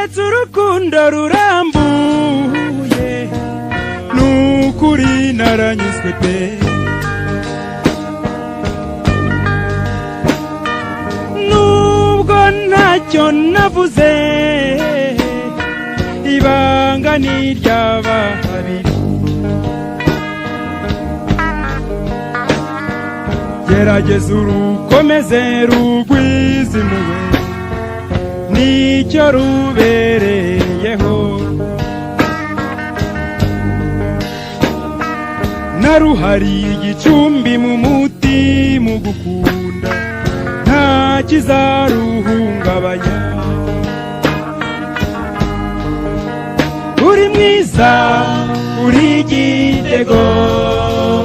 nkweretse urukundo rurambuye nukuri naranyuzwe pe nubwo ntacyo navuze ibanga ni iry'aba babiri gerageza urukomeze rugwize impuhwe nicyo rubereyeho naruhariye igicumbi mu mutima ugukunda nta kizaruhungabanya uri mwiza uri igitego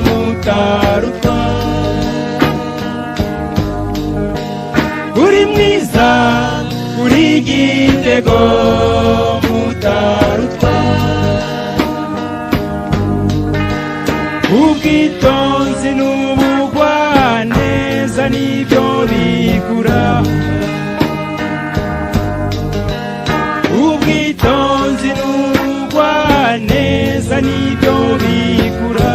mutarutwa uri mwiza uri igitego mutarutwa ubwitonzi n'ubugwaneza nibyo bigura ubwitonzi n'ubugwaneza nibyo bigura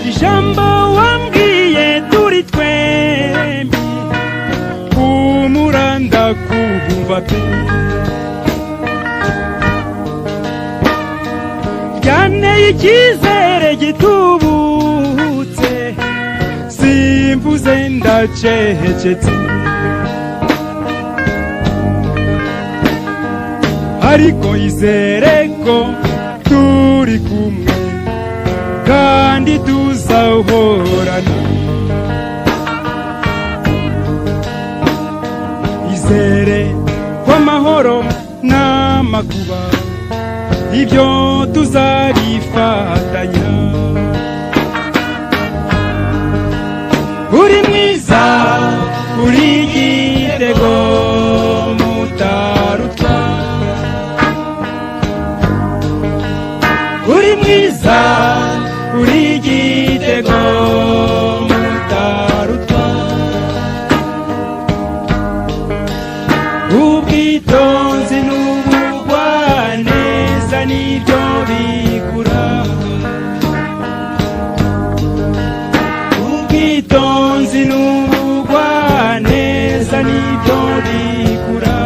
ijambo wambwiye turi twembi humura ndakumva pe ryanteye icyizere gitubutse simvuze ndacecetse ariko izere ko turi kumwe kandi tuzahorana izere ko amahoro n'amakuba ibyo tuzabifatanya uri mwiza uri igitego mutarutwa uri mwiza uri igitego mutarutwa ubwitonzi n'ubugwaneza nibyo bigura ubwitonzi n'ubugwaneza nibyo bigura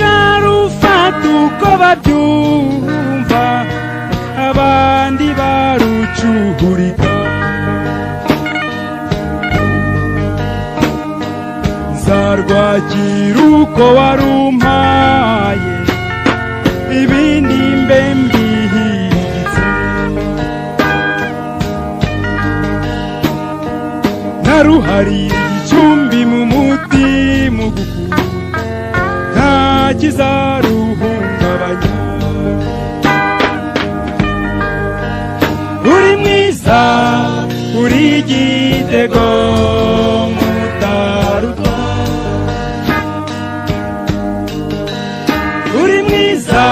bakarufata uko babyumva abandi barucuhurika nzarwakira uko warumpaye ibindi mbe mbihinditse naruhariye igicumbi mu mutima ugukunda nta kizaruhungabanya uri mwiza uri igitego mutarutwa uri mwiza